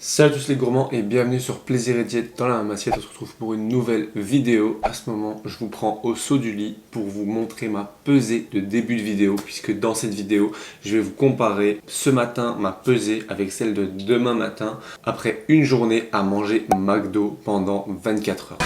Salut à tous les gourmands et bienvenue sur Plaisir et Diète dans la même assiette. On se retrouve pour une nouvelle vidéo. À ce moment, je vous prends au saut du lit pour vous montrer ma pesée de début de vidéo, puisque dans cette vidéo, je vais vous comparer ce matin ma pesée avec celle de demain matin après une journée à manger McDo pendant 24 heures.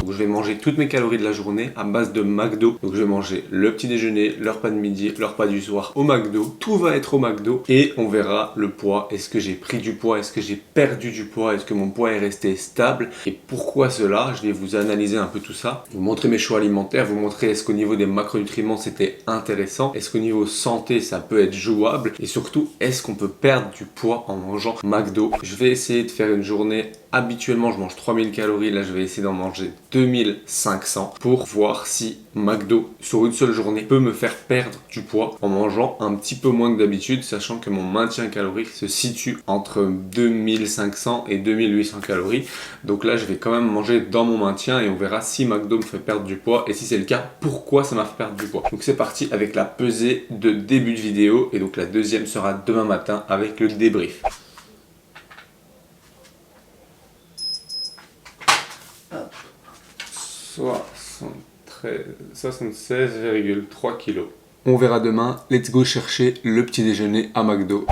Je vais manger toutes mes calories de la journée à base de McDo. Donc je vais manger le petit déjeuner, le repas de midi, le repas du soir au McDo. Tout va être au McDo et on verra le poids. Est-ce que j'ai pris du poids? Est-ce que j'ai perdu du poids? Est-ce que mon poids est resté stable? Et pourquoi cela? Je vais vous analyser un peu tout ça. Vous montrer mes choix alimentaires, vous montrer est-ce qu'au niveau des macronutriments c'était intéressant? Est-ce qu'au niveau santé ça peut être jouable? Et surtout, est-ce qu'on peut perdre du poids en mangeant McDo? Je vais essayer de faire une journée. Habituellement, je mange 3000 calories. Là, je vais essayer d'en manger 2500 pour voir si McDo, sur une seule journée, peut me faire perdre du poids en mangeant un petit peu moins que d'habitude, sachant que mon maintien calorique se situe entre 2500 et 2800 calories. Donc là, je vais quand même manger dans mon maintien et on verra si McDo me fait perdre du poids. Et si c'est le cas, pourquoi ça m'a fait perdre du poids. Donc c'est parti avec la pesée de début de vidéo. Et donc la deuxième sera demain matin avec le débrief. 76,3 kg. On verra demain. Let's go chercher le petit déjeuner à McDo.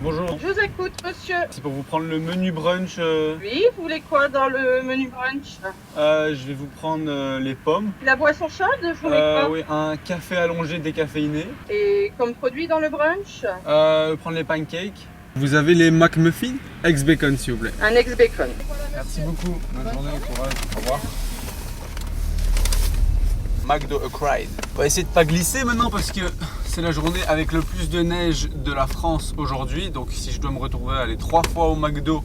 Bonjour. Je vous écoute, monsieur. C'est pour vous prendre le menu brunch. Oui, vous voulez quoi dans le menu brunch? Je vais vous prendre les pommes. La boisson chaude, vous voulez quoi? Oui, un café allongé décaféiné. Et comme produit dans le brunch? Prendre les pancakes. Vous avez les McMuffins ex-bacon s'il vous plaît. Un ex-bacon. Merci beaucoup. Bonne journée, courage. Au revoir. McDo Cried. On va essayer de pas glisser maintenant parce que c'est la journée avec le plus de neige de la France aujourd'hui. Donc si je dois me retrouver à aller 3 fois au McDo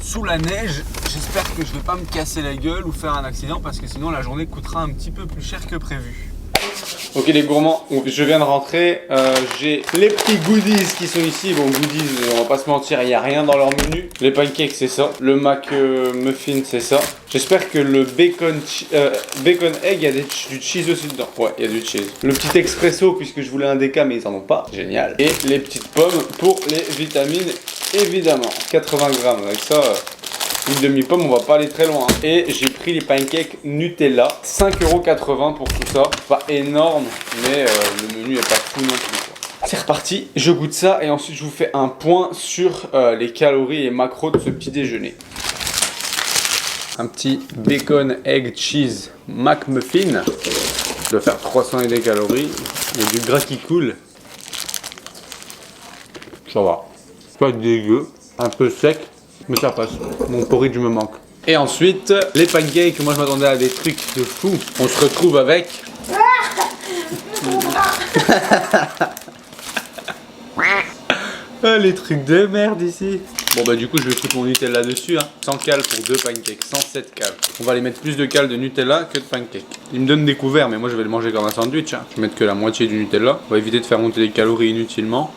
sous la neige, j'espère que je vais pas me casser la gueule ou faire un accident parce que sinon la journée coûtera un petit peu plus cher que prévu. Ok les gourmands, je viens de rentrer, j'ai les petits goodies qui sont ici. Bon, goodies, on va pas se mentir, il n'y a rien dans leur menu. Les pancakes c'est ça, le McMuffin c'est ça. J'espère que le bacon egg, il y a du cheese aussi dedans. Ouais, il y a du cheese. Le petit expresso, puisque je voulais un déca mais ils en ont pas, génial. Et les petites pommes pour les vitamines, évidemment, 80 grammes. Avec ça, une demi-pomme, on va pas aller très loin. Et j'ai pris les pancakes Nutella, 5,80 € pour tout ça. Pas énorme, mais le menu est pas fou non plus. C'est reparti, je goûte ça et ensuite je vous fais un point sur les calories et macros de ce petit déjeuner. Un petit bacon egg cheese McMuffin. Je dois faire 300 et des calories. Il y a du gras qui coule. Ça va. Pas dégueu, un peu sec. Mais ça passe, mon porridge me manque. Et ensuite, les pancakes, moi je m'attendais à des trucs de fou. On se retrouve avec... les trucs de merde ici. Bon bah du coup je vais foutre mon Nutella dessus, hein. 100 cales pour 2 pancakes, 107 cales. On va aller mettre plus de cales de Nutella que de pancakes. Ils me donnent des couverts mais moi je vais le manger comme un sandwich, hein. Je vais mettre que la moitié du Nutella. On va éviter de faire monter les calories inutilement.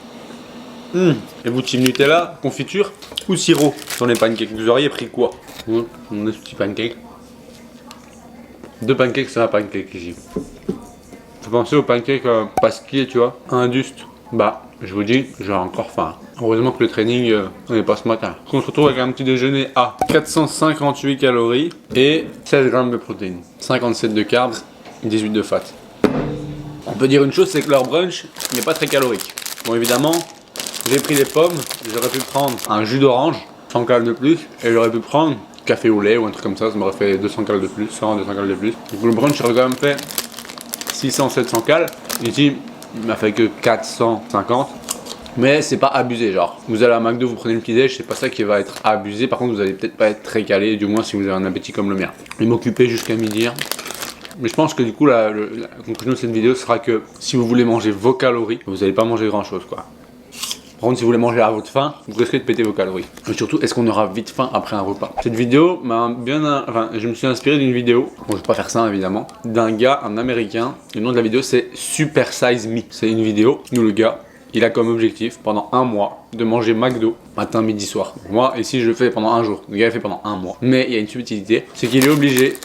Et vous, team Nutella, confiture ou sirop sur les pancakes? Vous auriez pris quoi? On a ce petit pancake. 2 pancakes, c'est un pancake ici. Faut penser aux pancakes pasquier, tu vois, induste. Bah, je vous dis, j'ai encore faim. Heureusement que le training, on n'est pas ce matin. On se retrouve avec un petit déjeuner à 458 calories et 16 grammes de protéines. 57 de carbs, 18 de fat. On peut dire une chose, c'est que leur brunch n'est pas très calorique. Bon, évidemment, j'ai pris les pommes, j'aurais pu prendre un jus d'orange, 100 calories de plus, et j'aurais pu prendre café au lait ou un truc comme ça m'aurait fait 200 calories de plus, 100, 200 calories de plus. Donc le brunch aurait quand même fait 600, 700 calories. Ici, il m'a fait que 450, mais c'est pas abusé, genre. Vous allez à McDo, vous prenez le petit déj, c'est pas ça qui va être abusé. Par contre, vous allez peut-être pas être très calé, du moins si vous avez un appétit comme le mien. Je vais m'occuper jusqu'à midi. Mais je pense que du coup, la conclusion de cette vidéo sera que si vous voulez manger vos calories, vous n'allez pas manger grand chose, quoi. Par contre, si vous voulez manger à votre faim, vous risquez de péter vos calories. Et surtout, est-ce qu'on aura vite faim après un repas? Cette vidéo m'a bien... Enfin, je me suis inspiré d'une vidéo, bon, je vais pas faire ça évidemment, d'un gars, un américain. Le nom de la vidéo, c'est Super Size Me. C'est une vidéo où le gars, il a comme objectif pendant un mois de manger McDo matin, midi, soir. Moi, ici, je le fais pendant un jour. Le gars, il fait pendant un mois. Mais il y a une subtilité, c'est qu'il est obligé,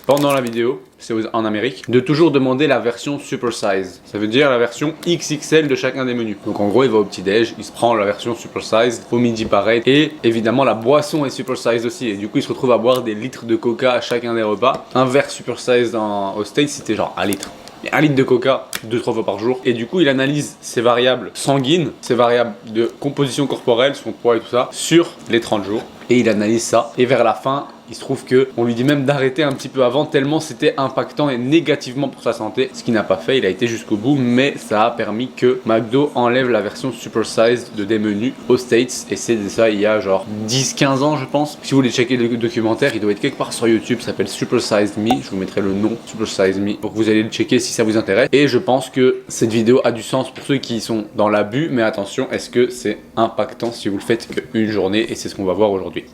pendant la vidéo, c'est en Amérique, de toujours demander la version super size. Ça veut dire la version XXL de chacun des menus. Donc en gros, il va au petit-déj, il se prend la version super size, au midi pareil, et évidemment la boisson est super size aussi. Et du coup, il se retrouve à boire des litres de coca à chacun des repas. Un verre super size aux States, c'était genre 1 litre. 1 litre de coca 2-3 fois par jour. Et du coup, il analyse ses variables sanguines, ses variables de composition corporelle, son poids et tout ça, sur les 30 jours. Et il analyse ça. Et vers la fin, il se trouve que on lui dit même d'arrêter un petit peu avant tellement c'était impactant et négativement pour sa santé. Ce qu'il n'a pas fait, il a été jusqu'au bout, mais ça a permis que McDo enlève la version super size de des menus aux States. Et c'est ça il y a genre 10-15 ans je pense. Si vous voulez checker le documentaire, il doit être quelque part sur YouTube, ça s'appelle Super Size Me. Je vous mettrai le nom, Super Size Me, pour que vous allez le checker si ça vous intéresse. Et je pense que cette vidéo a du sens pour ceux qui sont dans l'abus, mais attention, est-ce que c'est impactant si vous le faites qu'une journée? Et c'est ce qu'on va voir aujourd'hui.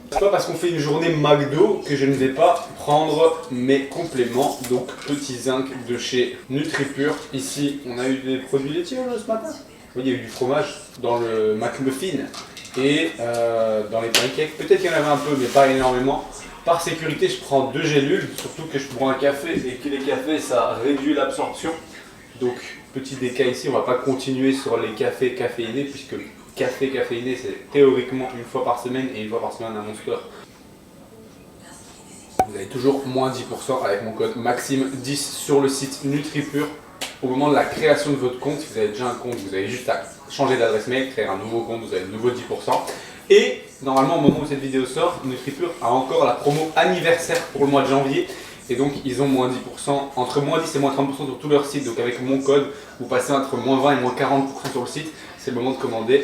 C'est pas parce qu'on fait une journée McDo que je ne vais pas prendre mes compléments. Donc petit zinc de chez NutriPure. Ici on a eu des produits laitiers ce matin. Oui, il y a eu du fromage dans le McMuffin et dans les pancakes. Peut-être qu'il y en avait un peu mais pas énormément. Par sécurité je prends 2 gélules, surtout que je prends un café et que les cafés ça réduit l'absorption. Donc petit déca ici, on va pas continuer sur les cafés caféinés puisque café caféiné c'est théoriquement une fois par semaine et une fois par semaine un Monster. Vous avez toujours moins 10% avec mon code Maxime10 sur le site NutriPure. Au moment de la création de votre compte, si vous avez déjà un compte, vous avez juste à changer d'adresse mail, créer un nouveau compte, vous avez de nouveau 10%. Et normalement au moment où cette vidéo sort, NutriPure a encore la promo anniversaire pour le mois de janvier. Et donc ils ont moins 10%, entre moins 10 et moins 30% sur tout leur site. Donc avec mon code, vous passez entre moins 20 et moins 40% sur le site. C'est le moment de commander.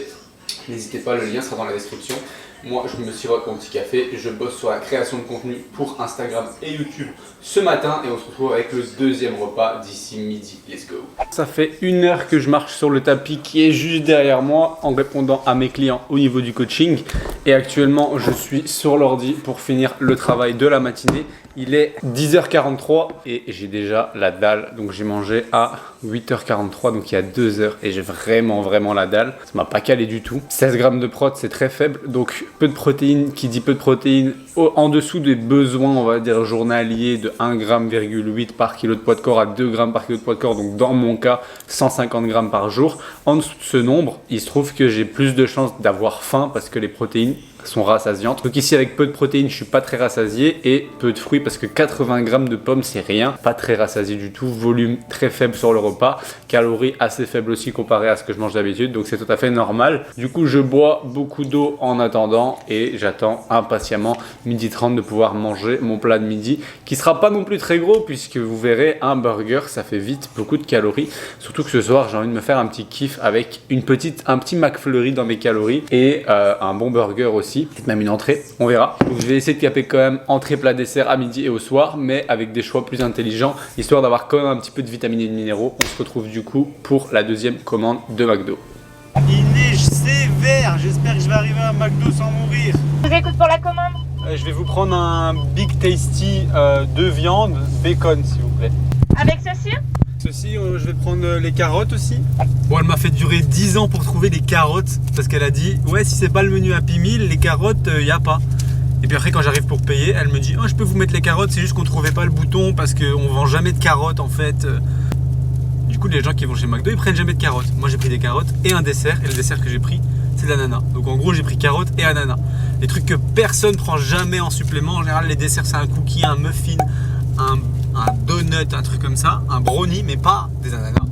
N'hésitez pas, le lien sera dans la description. Moi, je me sirote mon petit café. Je bosse sur la création de contenu pour Instagram et YouTube ce matin. Et on se retrouve avec le deuxième repas d'ici midi. Let's go. Ça fait 1 heure que je marche sur le tapis qui est juste derrière moi en répondant à mes clients au niveau du coaching. Et actuellement, je suis sur l'ordi pour finir le travail de la matinée. Il est 10h43 et j'ai déjà la dalle. Donc j'ai mangé à 8h43, donc il y a 2 heures. Et j'ai vraiment la dalle. Ça m'a pas calé du tout. 16 grammes de prot, c'est très faible. Donc peu de protéines, qui dit peu de protéines, en dessous des besoins, on va dire, journaliers de 1,8 g par kilo de poids de corps à 2 g par kilo de poids de corps. Donc dans mon cas, 150 grammes par jour. En dessous de ce nombre, il se trouve que j'ai plus de chances d'avoir faim parce que les protéines sont rassasiantes. Donc ici avec peu de protéines je suis pas très rassasié et peu de fruits parce que 80 grammes de pommes c'est rien, pas très rassasié du tout, volume très faible sur le repas, calories assez faibles aussi comparé à ce que je mange d'habitude, donc c'est tout à fait normal. Du coup je bois beaucoup d'eau en attendant et j'attends impatiemment 12h30 de pouvoir manger mon plat de midi qui sera pas non plus très gros puisque vous verrez un burger ça fait vite beaucoup de calories, surtout que ce soir j'ai envie de me faire un petit kiff avec un petit McFlurry dans mes calories et un bon burger aussi. Peut-être même une entrée, on verra. Donc je vais essayer de caper quand même entrée, plat, dessert à midi et au soir, mais avec des choix plus intelligents, histoire d'avoir quand même un petit peu de vitamines et de minéraux. On se retrouve du coup pour la deuxième commande de McDo. Il neige sévère, j'espère que je vais arriver à McDo sans mourir. Je vous écoute pour la commande. Je vais vous prendre un Big Tasty de viande, bacon s'il vous plaît. Avec ceci? Ceci, je vais prendre les carottes aussi. Bon, elle m'a fait durer 10 ans pour trouver les carottes parce qu'elle a dit ouais, si c'est pas le menu Happy Meal, les carottes, y a pas. Et puis après, quand j'arrive pour payer, elle me dit oh, je peux vous mettre les carottes, c'est juste qu'on trouvait pas le bouton parce qu'on vend jamais de carottes en fait. Du coup, les gens qui vont chez McDo, ils prennent jamais de carottes. Moi, j'ai pris des carottes et un dessert, et le dessert que j'ai pris, c'est de l'ananas. Donc en gros, j'ai pris carottes et ananas. Les trucs que personne prend jamais en supplément. En général, les desserts, c'est un cookie, un muffin, un donut, un truc comme ça, un brownie, mais pas des ananas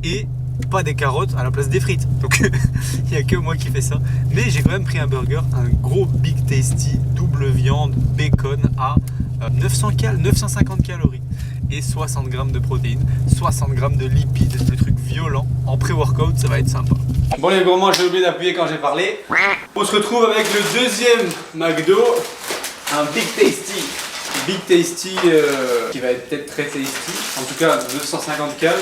et pas des carottes à la place des frites. Donc il n'y a que moi qui fais ça. Mais j'ai quand même pris un burger, un gros Big Tasty, double viande, bacon à 950 calories et 60 grammes de protéines, 60 grammes de lipides, des trucs violents. En pré-workout, ça va être sympa. Bon les gourmands, j'ai oublié d'appuyer quand j'ai parlé. On se retrouve avec le deuxième McDo, un Big Tasty. Big Tasty qui va être peut-être très tasty, en tout cas 250 cal.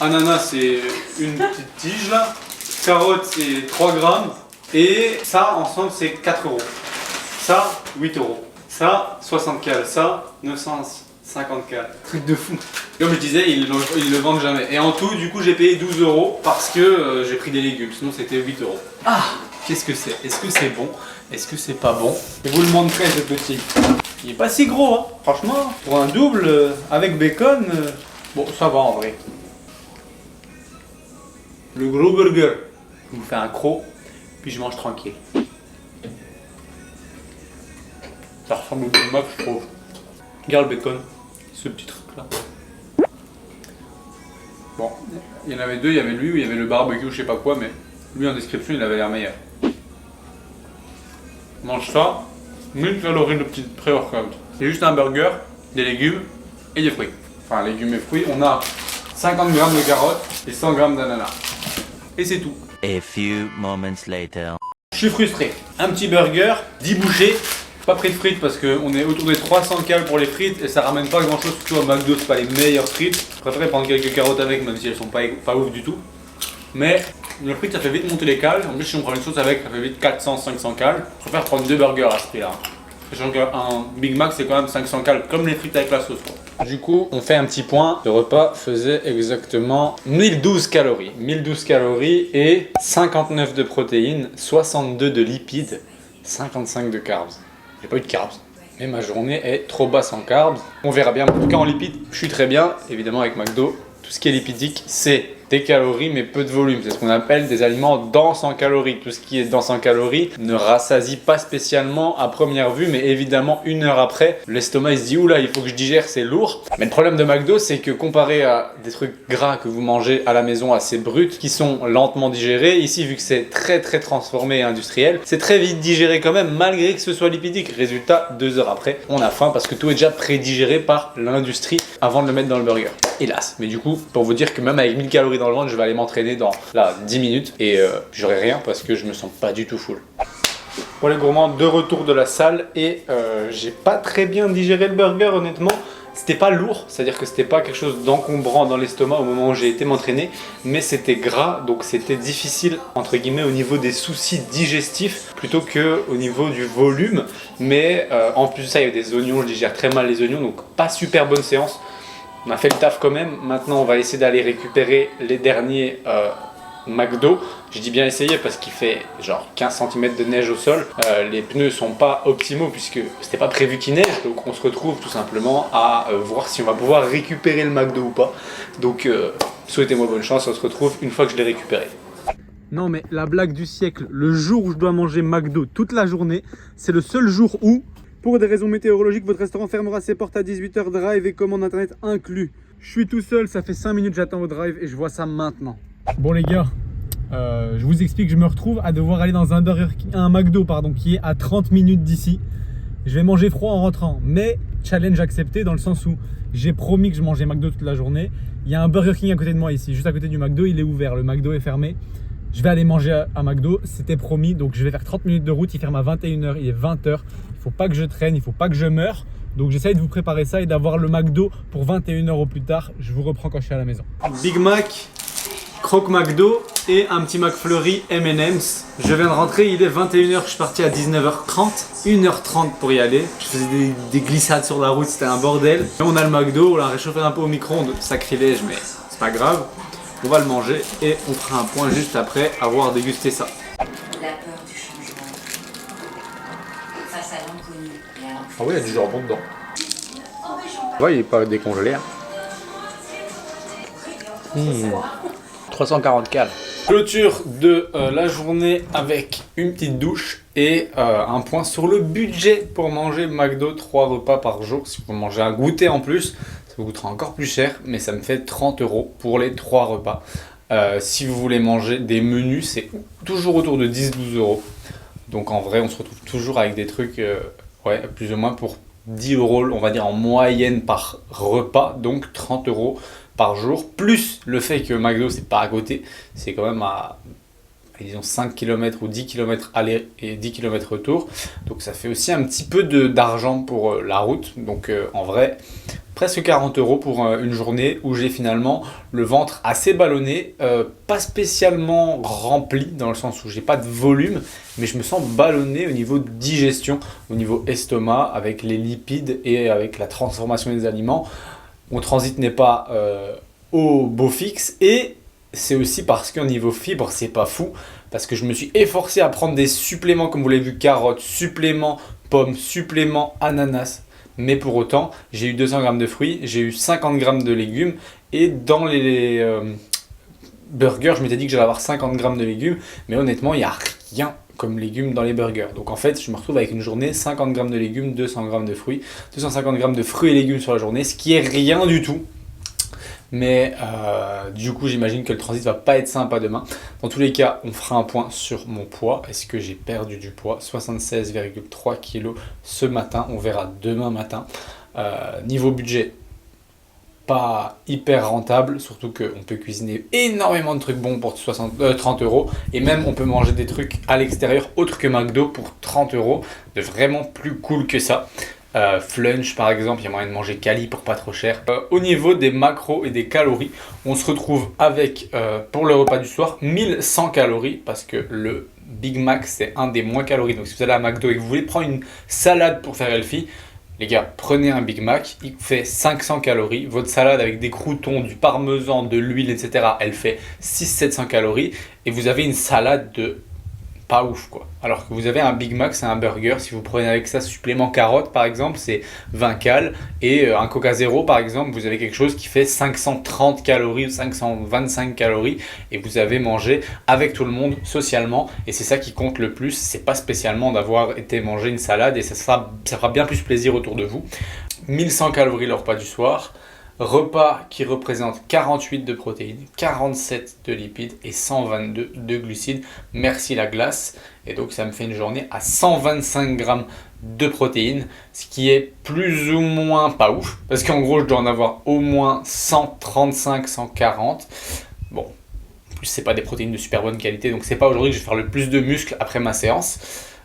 Ananas c'est une petite tige là, carotte c'est 3 grammes et ça ensemble c'est 4 euros. Ça 8 euros. Ça 60 cal, ça 950 54, truc de fou. Comme je disais, ils le vendent jamais. Et en tout, du coup, j'ai payé 12 € parce que j'ai pris des légumes, sinon c'était 8 €. Ah, qu'est-ce que c'est? Est-ce que c'est bon? Est-ce que c'est pas bon? Je vous le montrerai ce petit. Il est pas si gros, hein. Franchement, pour un double avec bacon, bon, ça va en vrai. Le gros burger. Je vous fais un croc, puis je mange tranquille. Ça ressemble au Big Mac, je trouve. Regarde le bacon, ce petit truc là. Bon, il y en avait deux, il y avait lui ou il y avait le barbecue, je sais pas quoi, mais lui en description il avait l'air meilleur. On mange ça, 1000 calories de petite pré-workout. C'est juste un burger, des légumes et des fruits. Enfin, légumes et fruits, on a 50 grammes de carottes et 100 grammes d'ananas. Et c'est tout. A few moments later. Je suis frustré. Un petit burger, 10 bouchées. Pas pris de frites parce qu'on est autour des 300 calories pour les frites et ça ramène pas grand chose, surtout au McDo, c'est pas les meilleures frites. Je préférais prendre quelques carottes avec, même si elles sont pas ouf du tout. Mais les frites ça fait vite monter les cales. En plus, si on prend une sauce avec, ça fait vite 400-500 cales. Je préfère prendre 2 burgers à ce prix là. Sachant qu'un Big Mac c'est quand même 500 cales, comme les frites avec la sauce quoi. Du coup, on fait un petit point. Le repas faisait exactement 1012 calories. 1012 calories et 59 de protéines, 62 de lipides, 55 de carbs. J'ai pas eu de carbs, mais ma journée est trop basse en carbs. On verra bien. En tout cas en lipides, je suis très bien. Évidemment avec McDo, tout ce qui est lipidique, c'est des calories mais peu de volume. C'est ce qu'on appelle des aliments denses en calories. Tout ce qui est dense en calories ne rassasie pas spécialement à première vue, mais évidemment une heure après, l'estomac il se dit oula, il faut que je digère, c'est lourd. Mais le problème de McDo, c'est que comparé à des trucs gras que vous mangez à la maison assez bruts, qui sont lentement digérés, ici vu que c'est très transformé et industriel, c'est très vite digéré quand même malgré que ce soit lipidique. Résultat, 2 heures après, on a faim parce que tout est déjà prédigéré par l'industrie avant de le mettre dans le burger. Hélas. Mais du coup, pour vous dire que même avec 1000 calories dans le ventre, je vais aller m'entraîner dans là 10 minutes et j'aurai rien parce que je me sens pas du tout full. Pour les gourmands, de retour de la salle et j'ai pas très bien digéré le burger honnêtement. C'était pas lourd, c'est-à-dire que c'était pas quelque chose d'encombrant dans l'estomac au moment où j'ai été m'entraîner, mais c'était gras, donc c'était difficile entre guillemets au niveau des soucis digestifs plutôt que au niveau du volume. Mais en plus de ça, il y avait des oignons, je digère très mal les oignons, donc pas super bonne séance. On a fait le taf quand même. Maintenant, on va essayer d'aller récupérer les derniers McDo. Je dis bien essayer parce qu'il fait genre 15 cm de neige au sol. Les pneus sont pas optimaux puisque c'était pas prévu qu'il neige. Donc on se retrouve tout simplement à voir si on va pouvoir récupérer le McDo ou pas. Donc souhaitez-moi bonne chance, on se retrouve une fois que je l'ai récupéré. Non mais la blague du siècle, le jour où je dois manger McDo toute la journée, c'est le seul jour où, pour des raisons météorologiques, votre restaurant fermera ses portes à 18 h drive et commande internet inclus. Je suis tout seul, ça fait 5 minutes j'attends au drive et je vois ça maintenant. Bon les gars, je vous explique, je me retrouve à devoir aller dans un McDo qui est à 30 minutes d'ici. Je vais manger froid en rentrant, mais challenge accepté dans le sens où j'ai promis que je mangeais McDo toute la journée. Il y a un Burger King à côté de moi ici, juste à côté du McDo, il est ouvert, le McDo est fermé. Je vais aller manger à McDo, c'était promis, donc je vais faire 30 minutes de route, il ferme à 21 h, il est 20 h. Il faut pas que je traîne, il faut pas que je meure. Donc j'essaye de vous préparer ça et d'avoir le McDo pour 21 h au plus tard. Je vous reprends quand je suis à la maison. Big Mac, Croque McDo et un petit McFlurry M&M's. Je viens de rentrer, il est 21 h, je suis parti à 19 h 30. 1 h 30 pour y aller. Je faisais des glissades sur la route, c'était un bordel. Et on a le McDo, on l'a réchauffé un peu au micro-ondes, sacrilège mais c'est pas grave. On va le manger et on fera un point juste après avoir dégusté ça. La peur du changement. Face à l'inconnu et à Ah oui, il y a du jambon dedans. Ouais, il est pas décongelé. Hein. 340 cales. Clôture de la journée avec une petite douche et un point sur le budget pour manger McDo 3 repas par jour. Si vous mangez un goûter en plus, ça vous coûtera encore plus cher, mais ça me fait 30 € pour les 3 repas. Si vous voulez manger des menus, c'est toujours autour de 10-12 €. Donc en vrai, on se retrouve toujours avec des trucs, ouais, plus ou moins pour 10 €, on va dire en moyenne par repas, donc 30 € par jour, plus le fait que McDo c'est pas à côté, c'est quand même à disons 5 km ou 10 km aller et 10 km retour, donc ça fait aussi un petit peu d'argent pour la route, donc en vrai presque 40 € pour une journée où j'ai finalement le ventre assez ballonné, pas spécialement rempli dans le sens où j'ai pas de volume, mais je me sens ballonné au niveau digestion, au niveau estomac, avec les lipides et avec la transformation des aliments. Mon transit n'est pas au beau fixe et c'est aussi parce qu'au niveau fibre, c'est pas fou, parce que je me suis efforcé à prendre des suppléments, comme vous l'avez vu, carottes, suppléments pommes, suppléments ananas. Mais pour autant, j'ai eu 200 g de fruits, j'ai eu 50 g de légumes. Et dans les burgers, je m'étais dit que j'allais avoir 50 g de légumes. Mais honnêtement, il n'y a rien comme légumes dans les burgers. Donc en fait, je me retrouve avec une journée 50 g de légumes, 200 g de fruits, 250 g de fruits et légumes sur la journée, ce qui est rien du tout. Mais du coup, j'imagine que le transit va pas être sympa demain. Dans tous les cas, on fera un point sur mon poids. Est-ce que j'ai perdu du poids? 76,3 kg ce matin. On verra demain matin. Niveau budget, pas hyper rentable. Surtout qu'on peut cuisiner énormément de trucs bons pour 30 €. Et même, on peut manger des trucs à l'extérieur autres que McDo pour 30 €. De vraiment plus cool que ça. Flunch par exemple, il y a moyen de manger quali pour pas trop cher. Au niveau des macros et des calories, on se retrouve avec pour le repas du soir 1100 calories parce que le Big Mac c'est un des moins calories. Donc si vous allez à McDo et que vous voulez prendre une salade pour faire healthy, les gars, prenez un Big Mac, il fait 500 calories. Votre salade avec des croûtons, du parmesan, de l'huile, etc. elle fait 600-700 calories et vous avez une salade de pas ouf quoi. Alors que vous avez un Big Mac, c'est un burger. Si vous prenez avec ça supplément carottes par exemple, c'est 20 cal. Et un Coca Zéro par exemple, vous avez quelque chose qui fait 530 calories ou 525 calories. Et vous avez mangé avec tout le monde socialement. Et c'est ça qui compte le plus. C'est pas spécialement d'avoir été manger une salade. Et ça fera bien plus plaisir autour de vous. 1100 calories le repas du soir. Repas qui représente 48 de protéines, 47 de lipides et 122 de glucides. Merci la glace. Et donc ça me fait une journée à 125 g de protéines, ce qui est plus ou moins pas ouf. Parce qu'en gros, je dois en avoir au moins 135, 140. Bon, en plus c'est pas des protéines de super bonne qualité, donc c'est pas aujourd'hui que je vais faire le plus de muscles après ma séance.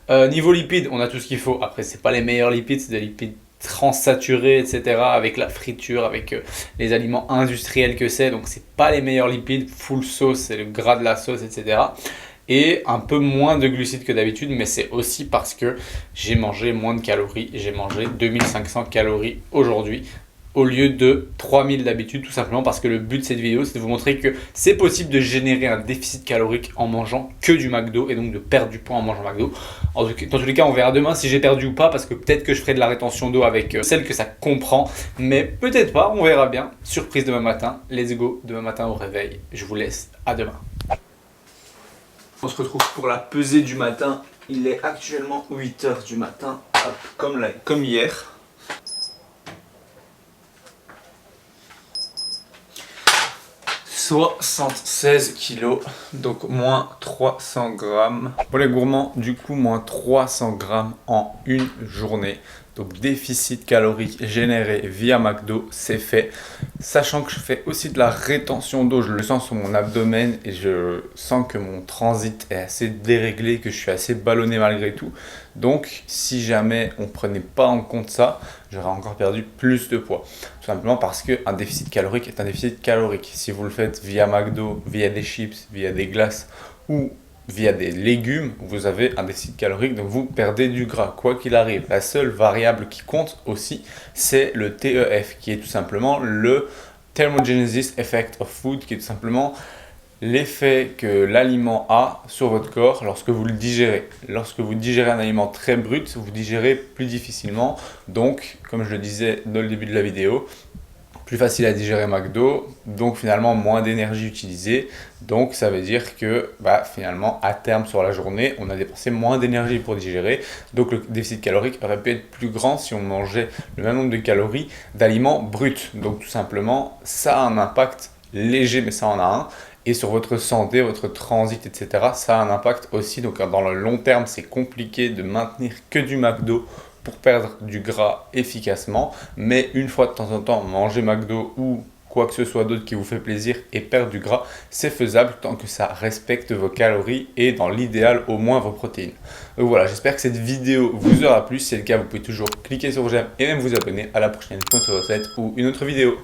Niveau lipides, on a tout ce qu'il faut. Après, c'est pas les meilleurs lipides, c'est des lipides transsaturés, etc. avec la friture, avec les aliments industriels que c'est. Donc, c'est pas les meilleurs lipides. Full sauce, c'est le gras de la sauce, etc. Et un peu moins de glucides que d'habitude, mais c'est aussi parce que j'ai mangé moins de calories. J'ai mangé 2500 calories aujourd'hui au lieu de 3000 d'habitude, tout simplement parce que le but de cette vidéo, c'est de vous montrer que c'est possible de générer un déficit calorique en mangeant que du McDo et donc de perdre du poids en mangeant McDo. Dans tous les cas, on verra demain si j'ai perdu ou pas, parce que peut-être que je ferai de la rétention d'eau avec celle que ça comprend, mais peut-être pas, on verra bien. Surprise demain matin, let's go, demain matin au réveil. Je vous laisse, à demain. On se retrouve pour la pesée du matin. Il est actuellement 8 h du matin, hop, comme hier. Soit 116 kg, donc moins 300 grammes. Pour les gourmands, du coup, moins 300 grammes en une journée. Donc déficit calorique généré via McDo, c'est fait. Sachant que je fais aussi de la rétention d'eau, je le sens sur mon abdomen et je sens que mon transit est assez déréglé, que je suis assez ballonné malgré tout. Donc si jamais on ne prenait pas en compte ça, j'aurais encore perdu plus de poids. Tout simplement parce qu'un déficit calorique est un déficit calorique. Si vous le faites via McDo, via des chips, via des glaces ou via des légumes, vous avez un déficit calorique, donc vous perdez du gras, quoi qu'il arrive. La seule variable qui compte aussi, c'est le TEF, qui est tout simplement le Thermogenesis Effect of Food, qui est tout simplement l'effet que l'aliment a sur votre corps lorsque vous le digérez. Lorsque vous digérez un aliment très brut, vous digérez plus difficilement. Donc, comme je le disais dans le début de la vidéo, plus facile à digérer McDo, donc finalement moins d'énergie utilisée. Donc ça veut dire que finalement à terme sur la journée, on a dépensé moins d'énergie pour digérer. Donc le déficit calorique aurait pu être plus grand si on mangeait le même nombre de calories d'aliments bruts. Donc tout simplement, ça a un impact léger, mais ça en a un. Et sur votre santé, votre transit, etc., ça a un impact aussi. Donc dans le long terme, c'est compliqué de maintenir que du McDo pour perdre du gras efficacement. Mais une fois de temps en temps, manger McDo ou quoi que ce soit d'autre qui vous fait plaisir et perdre du gras, c'est faisable tant que ça respecte vos calories et dans l'idéal au moins vos protéines. Donc voilà, j'espère que cette vidéo vous aura plu. Si c'est le cas, vous pouvez toujours cliquer sur j'aime et même vous abonner. À la prochaine pour une autre recette ou une autre vidéo.